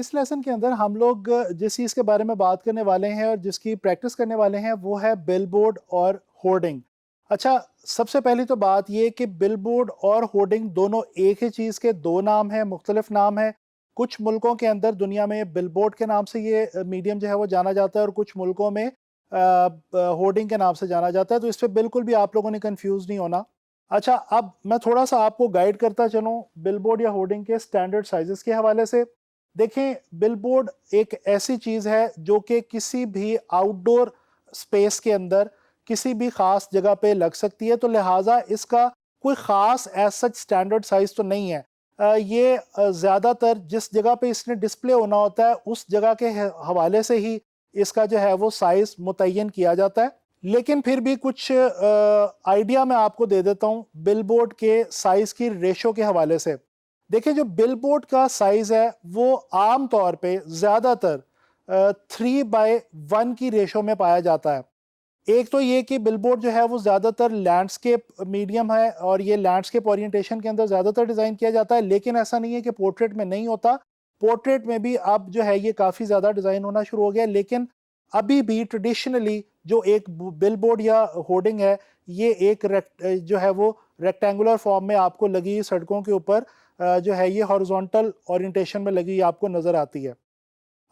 इस लेसन के अंदर हम लोग जिस चीज़ के बारे में बात करने वाले हैं और जिसकी प्रैक्टिस करने वाले हैं वो है बिलबोर्ड और होर्डिंग। अच्छा, सबसे पहली तो बात ये कि बिलबोर्ड और होर्डिंग दोनों एक ही चीज़ के दो नाम हैं, मुख्तलिफ नाम हैं। कुछ मुल्कों के अंदर दुनिया में बिलबोर्ड के नाम से ये मीडियम जो है वो जाना जाता है और कुछ मुल्कों में होर्डिंग के नाम से जाना जाता है, तो इस पे बिल्कुल भी आप लोगों ने कंफ्यूज नहीं होना। अच्छा, अब मैं थोड़ा सा आपको गाइड करता चलूँ बिलबोर्ड या होर्डिंग के स्टैंडर्ड साइजेस के हवाले से। देखें, बिलबोर्ड एक ऐसी चीज़ है जो कि किसी भी आउटडोर स्पेस के अंदर किसी भी ख़ास जगह पे लग सकती है, तो लिहाजा इसका कोई ख़ास एज सच स्टैंडर्ड साइज़ तो नहीं है। ये ज़्यादातर जिस जगह पे इसने डिस्प्ले होना होता है उस जगह के हवाले से ही इसका जो है वो साइज़ मुतय्यन किया जाता है। लेकिन फिर भी कुछ आइडिया मैं आपको दे देता हूँ बिलबोर्ड के साइज़ की रेशो के हवाले से। देखिए, जो बिलबोर्ड का साइज़ है वो आम तौर पे ज़्यादातर 3/1 की रेशो में पाया जाता है। एक तो ये कि बिलबोर्ड जो है वो ज़्यादातर लैंडस्केप मीडियम है और ये लैंडस्केप ओरिएंटेशन के अंदर ज़्यादातर डिज़ाइन किया जाता है, लेकिन ऐसा नहीं है कि पोर्ट्रेट में नहीं होता। पोर्ट्रेट में भी अब जो है ये काफ़ी ज़्यादा डिज़ाइन होना शुरू हो गया, लेकिन अभी भी ट्रेडिशनली जो एक बिलबोर्ड या होर्डिंग है, ये एक जो है वो रेक्टेंगुलर फॉर्म में आपको लगी सड़कों के ऊपर जो है ये हॉरिजॉन्टल ओरिएंटेशन में लगी आपको नज़र आती है।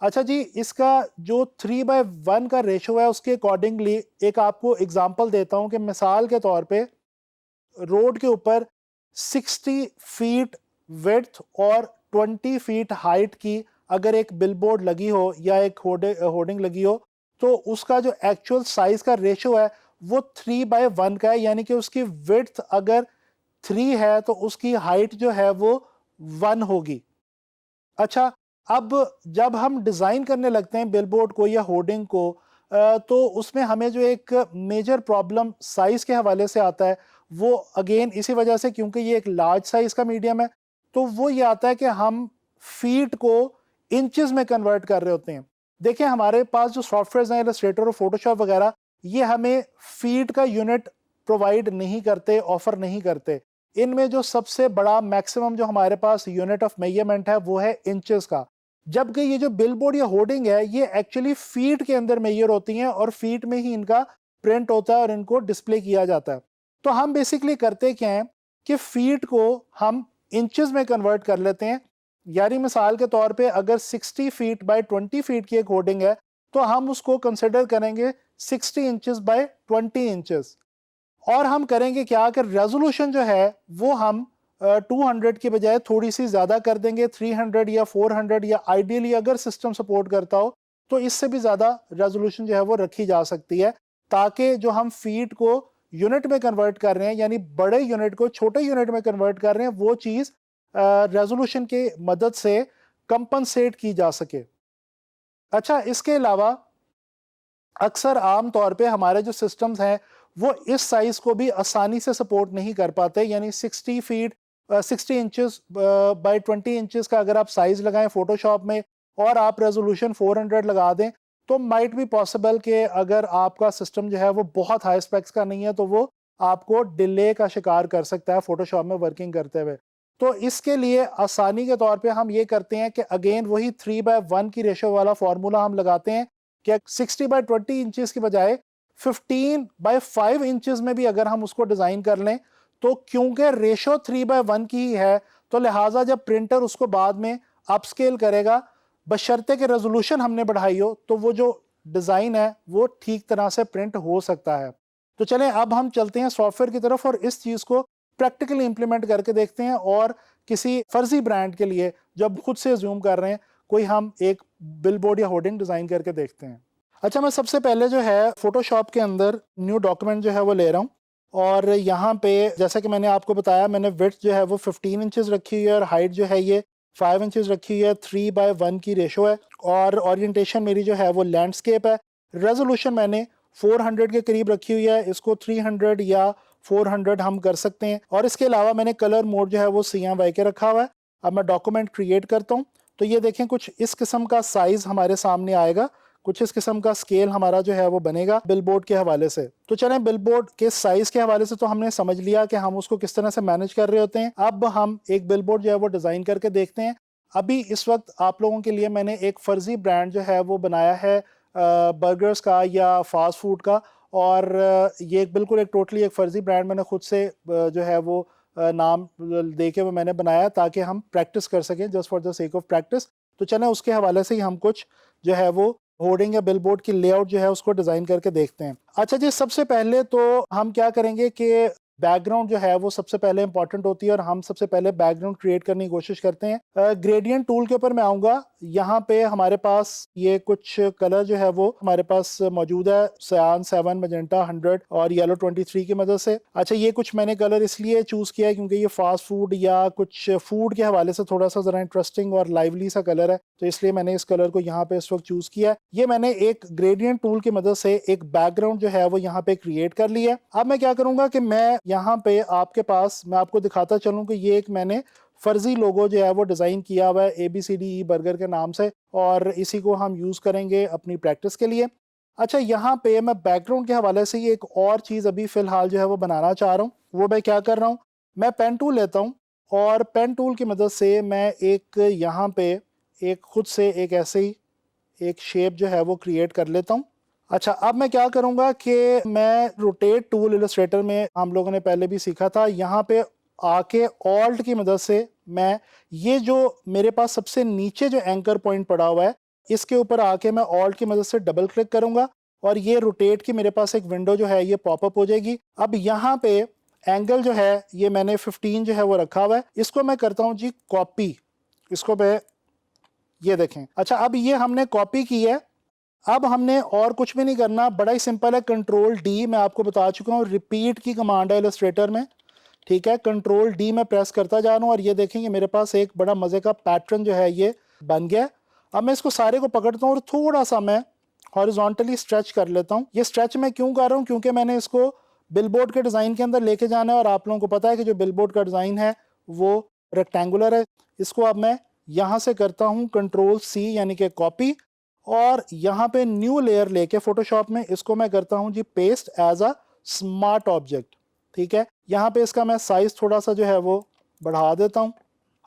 अच्छा जी, इसका जो 3/1 का रेशो है उसके अकॉर्डिंगली एक आपको एग्जांपल देता हूं कि मिसाल के तौर पे रोड के ऊपर 60 फीट विड्थ और 20 फीट हाइट की अगर एक बिलबोर्ड लगी हो या एक होर्डिंग लगी हो, तो उसका जो एक्चुअल साइज का रेशो है वो 3/1 का है, यानी कि उसकी विड्थ अगर 3 है तो उसकी हाइट जो है वो 1 होगी। अच्छा, अब जब हम डिज़ाइन करने लगते हैं बिलबोर्ड को या होर्डिंग को, तो उसमें हमें जो एक मेजर प्रॉब्लम साइज़ के हवाले से आता है, वो अगेन इसी वजह से क्योंकि ये एक लार्ज साइज़ का मीडियम है, तो वो ये आता है कि हम फीट को इंचेस में कन्वर्ट कर रहे होते हैं। देखिए, हमारे पास जो सॉफ्टवेयर्स हैं इलस्ट्रेटर और फोटोशॉप वगैरह, ये हमें फीट का यूनिट प्रोवाइड नहीं करते, ऑफ़र नहीं करते। इनमें जो सबसे बड़ा मैक्सिमम जो हमारे पास यूनिट ऑफ मेजरमेंट है वो है इंचेस का। जबकि ये जो बिलबोर्ड या होर्डिंग है ये एक्चुअली फीट के अंदर मेजर होती हैं और फीट में ही इनका प्रिंट होता है और इनको डिस्प्ले किया जाता है। तो हम बेसिकली करते क्या हैं कि फीट को हम इंचेस में कन्वर्ट कर लेते हैं। यानी मिसाल के तौर पे अगर 60 फीट बाय 20 फीट की एक होर्डिंग है, तो हम उसको कंसिडर करेंगे 60 इंचेस बाय 20 इंचेस। और हम करेंगे क्या कि रेजोल्यूशन जो है वो हम 200 की बजाय थोड़ी सी ज़्यादा कर देंगे, 300 या 400, या आइडियली अगर सिस्टम सपोर्ट करता हो तो इससे भी ज़्यादा रेजोल्यूशन जो है वो रखी जा सकती है, ताकि जो हम फीट को यूनिट में कन्वर्ट कर रहे हैं, यानी बड़े यूनिट को छोटे यूनिट में कन्वर्ट कर रहे हैं, वो चीज़ रेजोल्यूशन के मदद से कंपनसेट की जा सके। अच्छा, इसके अलावा अक्सर आम तौर पे हमारे जो सिस्टम्स हैं वो इस साइज को भी आसानी से सपोर्ट नहीं कर पाते, यानी 60 फीट 60 इंचेस बाय 20 इंचेस का अगर आप साइज लगाएं फोटोशॉप में और आप रेजोल्यूशन 400 लगा दें, तो माइट बी पॉसिबल कि अगर आपका सिस्टम जो है वो बहुत हाई स्पेक्स का नहीं है तो वो आपको डिले का शिकार कर सकता है फोटोशॉप में वर्किंग करते हुए। तो इसके लिए आसानी के तौर पे हम ये करते हैं कि अगेन वही 3/1 की रेशो वाला फार्मूला हम लगाते हैं कि 60/20 इंचेस की बजाय 15/5 इंचेस में भी अगर हम उसको डिज़ाइन कर लें, तो क्योंकि रेशो 3/1 की ही है, तो लिहाजा जब प्रिंटर उसको बाद में अपस्केल करेगा, बशर्ते कि रेजोल्यूशन हमने बढ़ाई हो, तो वो जो डिज़ाइन है वो ठीक तरह से प्रिंट हो सकता है। तो चलें अब हम चलते हैं सॉफ्टवेयर की तरफ और इस चीज़ को प्रैक्टिकली इंप्लीमेंट करके देखते हैं, और किसी फर्जी ब्रांड के लिए जब खुद से ज़ूम कर रहे हैं कोई हम एक बिलबोर्ड या होर्डिंग डिज़ाइन करके देखते हैं। अच्छा, मैं सबसे पहले जो है फ़ोटोशॉप के अंदर न्यू डॉक्यूमेंट जो है वो ले रहा हूँ, और यहाँ पे जैसा कि मैंने आपको बताया, मैंने विड्थ जो है वो 15 इंचेस रखी हुई है और हाइट जो है ये 5 इंचेस रखी हुई है, 3/1 की रेशो है, और ओरिएंटेशन मेरी जो है वो लैंडस्केप है। रेजोल्यूशन मैंने 400 के करीब रखी हुई है, इसको 300 या 400 हम कर सकते हैं, और इसके अलावा मैंने कलर मोड जो है वो CMYK रखा हुआ है। अब मैं डॉक्यूमेंट क्रिएट करता हूँ, तो ये देखें कुछ इस किस्म का साइज़ हमारे सामने आएगा, कुछ इस किस्म का स्केल हमारा जो है वो बनेगा बिलबोर्ड के हवाले से। तो चलें, बिलबोर्ड के साइज के हवाले से तो हमने समझ लिया कि हम उसको किस तरह से मैनेज कर रहे होते हैं। अब हम एक बिलबोर्ड जो है वो डिज़ाइन करके देखते हैं। अभी इस वक्त आप लोगों के लिए मैंने एक फ़र्ज़ी ब्रांड जो है वो बनाया है बर्गर्स का या फास्ट फूड का, और ये बिल्कुल एक टोटली एक फ़र्ज़ी ब्रांड मैंने खुद से जो है वो नाम दे के वो मैंने बनाया ताकि हम प्रैक्टिस कर सकें, just for the sake of practice. तो चलें उसके हवाले से ही हम कुछ जो है वो होर्डिंग या बिलबोर्ड की लेआउट जो है उसको डिज़ाइन करके देखते हैं। अच्छा जी, सबसे पहले तो हम क्या करेंगे कि बैकग्राउंड जो है वो सबसे पहले इंपॉर्टेंट होती है और हम सबसे पहले बैकग्राउंड क्रिएट करने की कोशिश करते हैं। ग्रेडियंट टूल के ऊपर मैं आऊँगा। यहाँ पे हमारे पास ये कुछ कलर जो है वो हमारे पास मौजूद है, सयान 7, मजेंटा 100 और येलो 23 की मदद से। अच्छा, ये कुछ मैंने कलर इसलिए चूज़ किया है क्योंकि ये फास्ट फूड या कुछ फूड के हवाले से थोड़ा सा ज़रा इंटरेस्टिंग और लाइवली सा कलर है, तो इसलिए मैंने इस कलर को यहाँ पे इस वक्त चूज़ किया है। ये मैंने एक ग्रेडियंट टूल की मदद से एक बैकग्राउंड जो है वो यहाँ पे क्रिएट कर लिया है। अब मैं क्या करूँगा कि मैं यहाँ पे आपके पास मैं आपको दिखाता चलूँ कि ये एक मैंने फर्जी लोगो जो है वो डिज़ाइन किया हुआ है ABCDE बर्गर के नाम से, और इसी को हम यूज़ करेंगे अपनी प्रैक्टिस के लिए। अच्छा, यहाँ पे मैं बैकग्राउंड के हवाले से ये एक और चीज़ अभी फ़िलहाल जो है वो बनाना चाह रहा हूँ। वो मैं क्या कर रहा हूँ, मैं पेन टूल लेता हूँ और पेन टूल की मदद से मैं एक यहाँ पे एक खुद से एक ऐसे ही एक शेप जो है वो क्रिएट कर लेता हूँ। अच्छा, अब मैं क्या करूँगा कि मैं रोटेट टूल इलस्ट्रेटर में हम लोगों ने पहले भी सीखा था, यहाँ पे आके ऑल्ट की मदद से मैं ये जो मेरे पास सबसे नीचे जो एंकर पॉइंट पड़ा हुआ है इसके ऊपर आके मैं ऑल्ट की मदद से डबल क्लिक करूँगा और ये रोटेट की मेरे पास एक विंडो जो है ये पॉपअप हो जाएगी। अब यहाँ पे एंगल जो है ये मैंने 15 जो है वो रखा हुआ है, इसको मैं करता हूँ जी कॉपी, इसको मैं ये देखें। अच्छा, अब ये हमने कॉपी की है। अब हमने और कुछ भी नहीं करना, बड़ा ही सिंपल है। कंट्रोल डी मैं आपको बता चुका हूँ, रिपीट की कमांड है इलस्ट्रेटर में, ठीक है। कंट्रोल डी मैं प्रेस करता जा रहा हूँ और ये देखेंगे मेरे पास एक बड़ा मज़े का पैटर्न जो है ये बन गया। अब मैं इसको सारे को पकड़ता हूँ और थोड़ा सा मैं हॉरिजॉन्टली स्ट्रेच कर लेता हूँ। ये स्ट्रेच मैं क्यों कर रहा हूँ, क्योंकि मैंने इसको बिलबोर्ड के डिज़ाइन के अंदर लेके जाना है और आप लोगों को पता है कि जो बिलबोर्ड का डिज़ाइन है वो रेक्टेंगुलर है। इसको अब मैं यहाँ से करता हूँ कंट्रोल सी यानी कि कॉपी, और यहाँ पे न्यू लेयर लेके फोटोशॉप में इसको मैं करता हूँ जी paste as a smart object, ठीक है। यहाँ पे इसका मैं साइज थोड़ा सा जो है वो बढ़ा देता हूँ।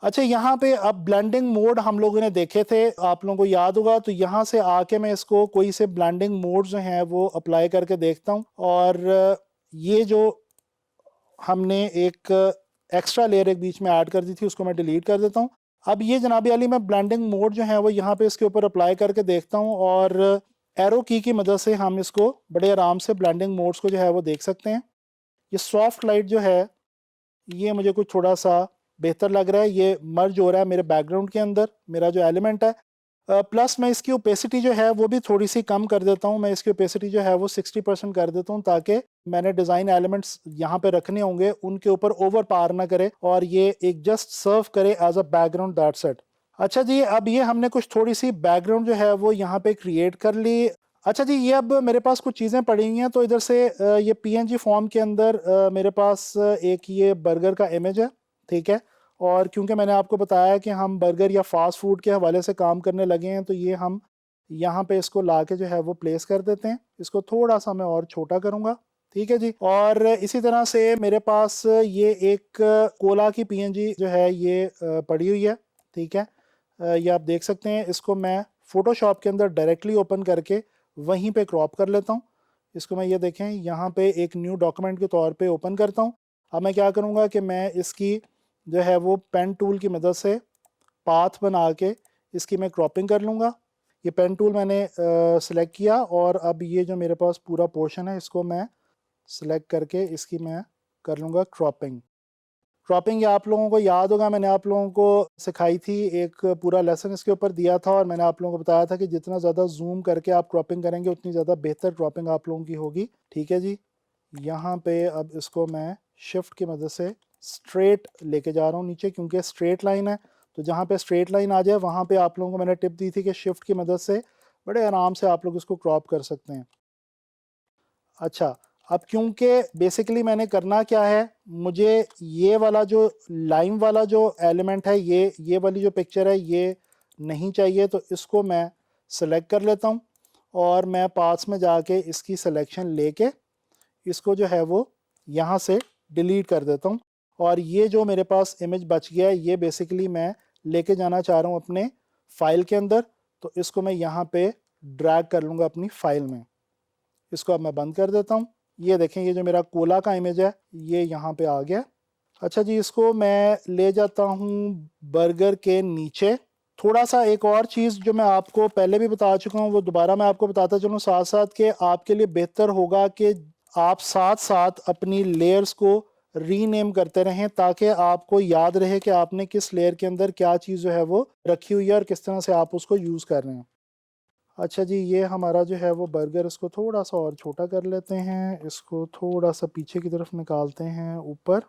अच्छा, यहाँ पे अब ब्लेंडिंग मोड हम लोगों ने देखे थे, आप लोगों को याद होगा, तो यहाँ से आके मैं इसको कोई से ब्लेंडिंग मोड जो हैं वो अप्लाई करके देखता हूँ, और ये जो हमने एक एक्स्ट्रा लेयर एक बीच में ऐड कर दी थी उसको मैं डिलीट कर देता हूँ। अब ये जनाबी अली मैं ब्लेंडिंग मोड जो है वो यहाँ पे इसके ऊपर अप्लाई करके देखता हूँ, और एरो की मदद से हम इसको बड़े आराम से ब्लेंडिंग मोड्स को जो है वो देख सकते हैं। ये सॉफ्ट लाइट जो है ये मुझे कुछ थोड़ा सा बेहतर लग रहा है, ये मर्ज हो रहा है मेरे बैकग्राउंड के अंदर, मेरा जो एलिमेंट है। प्लस मैं इसकी ओपेसिटी जो है वो भी थोड़ी सी कम कर देता हूँ। मैं इसकी ओपेसिटी जो है वो 60% कर देता हूँ ताकि मैंने डिज़ाइन एलिमेंट्स यहाँ पे रखने होंगे उनके ऊपर ओवर पावर ना करे और ये एक जस्ट सर्व करे as a background, that's it. अच्छा जी, अब ये हमने कुछ थोड़ी सी बैकग्राउंड जो है वो यहाँ पे क्रिएट कर ली। अच्छा जी, ये अब मेरे पास कुछ चीज़ें पड़ी हुई हैं, तो इधर से ये PNG फॉर्म के अंदर मेरे पास एक ये बर्गर का इमेज है, ठीक है। और क्योंकि मैंने आपको बताया कि हम बर्गर या फास्ट फूड के हवाले से काम करने लगे हैं, तो ये हम यहाँ पे इसको ला के जो है वो प्लेस कर देते हैं। इसको थोड़ा सा मैं और छोटा करूँगा, ठीक है जी। और इसी तरह से मेरे पास ये एक कोला की PNG जो है ये पड़ी हुई है, ठीक है। ये आप देख सकते हैं। इसको मैं फ़ोटोशॉप के अंदर डायरेक्टली ओपन करके वहीं पे क्रॉप कर लेता हूँ। इसको मैं ये देखें यहाँ पे एक न्यू डॉक्यूमेंट के तौर पे ओपन करता हूँ। अब मैं क्या करूँगा कि मैं इसकी जो है वो पेन टूल की मदद से पाथ बना के इसकी मैं क्रॉपिंग कर लूँगा। ये पेन टूल मैंने सेलेक्ट किया और अब ये जो मेरे पास पूरा पोर्शन है इसको मैं सेलेक्ट करके इसकी मैं कर लूँगा क्रॉपिंग। क्रॉपिंग ये आप लोगों को याद होगा, मैंने आप लोगों को सिखाई थी, एक पूरा लेसन इसके ऊपर दिया था और मैंने आप लोगों को बताया था कि जितना ज़्यादा जूम करके आप क्रॉपिंग करेंगे उतनी ज़्यादा बेहतर क्रॉपिंग आप लोगों की होगी, ठीक है जी। यहाँ पे अब इसको मैं शिफ्ट की मदद से स्ट्रेट लेके जा रहा हूँ नीचे, क्योंकि स्ट्रेट लाइन है, तो जहाँ पे स्ट्रेट लाइन आ जाए वहाँ पे आप लोगों को मैंने टिप दी थी कि शिफ्ट की मदद से बड़े आराम से आप लोग इसको क्रॉप कर सकते हैं। अच्छा, अब क्योंकि बेसिकली मैंने करना क्या है, मुझे ये वाला जो लाइन वाला जो एलिमेंट है, ये वाली जो पिक्चर है ये नहीं चाहिए, तो इसको मैं सेलेक्ट कर लेता हूँ और मैं पाथ्स में जाके इसकी सिलेक्शन लेके इसको जो है वो यहाँ से डिलीट कर देता हूँ। और ये जो मेरे पास इमेज बच गया है ये बेसिकली मैं लेके जाना चाह रहा हूँ अपने फाइल के अंदर, तो इसको मैं यहाँ पे ड्रैग कर लूँगा अपनी फाइल में। इसको अब मैं बंद कर देता हूँ। ये देखें, ये जो मेरा कोला का इमेज है ये यहाँ पे आ गया। अच्छा जी, इसको मैं ले जाता हूँ बर्गर के नीचे। थोड़ा सा एक और चीज़ जो मैं आपको पहले भी बता चुका हूँ वो दोबारा मैं आपको बताता चलूँ साथ साथ, कि आपके लिए बेहतर होगा कि आप साथ साथ अपनी लेयर्स को रीनेम करते रहें, ताकि आपको याद रहे कि आपने किस लेयर के अंदर क्या चीज़ जो है वो रखी हुई है और किस तरह से आप उसको यूज़ कर रहे हैं। अच्छा जी, ये हमारा जो है वो बर्गर, इसको थोड़ा सा और छोटा कर लेते हैं, इसको थोड़ा सा पीछे की तरफ निकालते हैं ऊपर।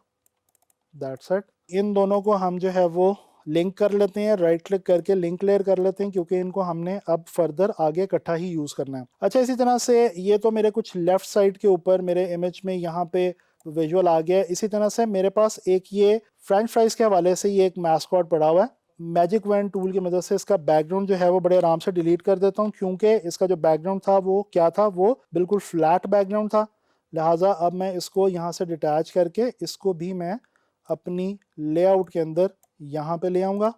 That's it. इन दोनों को हम जो है वो लिंक कर लेते हैं, राइट क्लिक करके लिंक लेयर कर लेते हैं, क्योंकि इनको हमने अब फर्दर आगे इकट्ठा ही यूज़ करना है। अच्छा, इसी तरह से ये तो मेरे कुछ लेफ़्ट साइड के ऊपर मेरे इमेज में यहाँ पे विजुअल आ गया। इसी तरह से मेरे पास एक ये फ्रेंच फ्राइज़ के हवाले से ये एक मैस्कॉट पड़ा हुआ है। मैजिक वैन टूल की मदद से इसका बैकग्राउंड जो है वो बड़े आराम से डिलीट कर देता हूँ, क्योंकि इसका जो बैकग्राउंड था वो क्या था, वो बिल्कुल फ्लैट बैकग्राउंड था। लिहाजा अब मैं इसको यहाँ से डिटैच करके इसको भी मैं अपनी लेआउट के अंदर यहाँ पे ले आऊँगा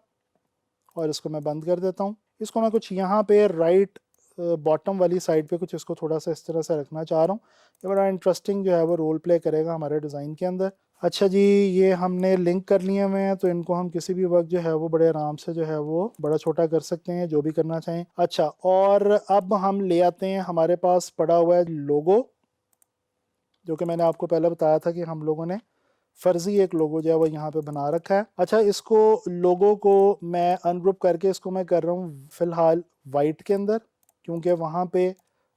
और इसको मैं बंद कर देता हूँ। इसको मैं कुछ यहाँ पे राइट बॉटम वाली साइड पे कुछ इसको थोड़ा सा इस तरह से रखना चाह रहा हूँ। ये बड़ा इंटरेस्टिंग जो है वो रोल प्ले करेगा हमारे डिज़ाइन के अंदर। अच्छा जी, ये हमने लिंक कर लिए हुए हैं, तो इनको हम किसी भी वक्त जो है वो बड़े आराम से जो है वो बड़ा छोटा कर सकते हैं, जो भी करना चाहें। अच्छा, और अब हम ले आते हैं, हमारे पास पड़ा हुआ है लोगो, जो कि मैंने आपको पहले बताया था कि हम लोगों ने फर्जी एक लोगो जो है वो यहाँ पे बना रखा है। अच्छा, इसको लोगो को मैं अनग्रुप करके इसको मैं कर रहा हूँ फ़िलहाल वाइट के अंदर, क्योंकि वहाँ पे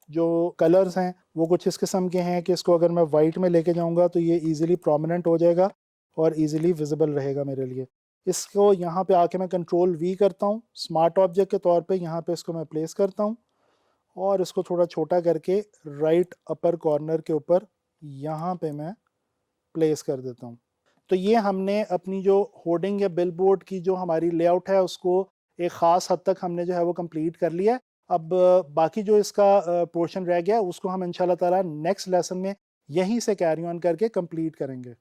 जो कलर्स हैं वो कुछ इस किस्म के हैं कि इसको अगर मैं वाइट में लेके जाऊँगा तो ये ईज़िली प्रोमिनेंट हो जाएगा और ईज़िली विजिबल रहेगा मेरे लिए। इसको यहाँ पे आके मैं कंट्रोल वी करता हूँ, स्मार्ट ऑब्जेक्ट के तौर पे यहाँ पे इसको मैं प्लेस करता हूँ और इसको थोड़ा छोटा करके राइट अपर कॉर्नर के ऊपर यहाँ पे मैं प्लेस कर देता हूँ। तो ये हमने अपनी जो होर्डिंग या बिलबोर्ड की जो हमारी लेआउट है उसको एक ख़ास हद तक हमने जो है वो कंप्लीट कर लिया है। अब बाकी जो इसका पोर्शन रह गया उसको हम इंशाल्लाह ताला नेक्स्ट लेसन में यहीं से कैरी ऑन करके कंप्लीट करेंगे।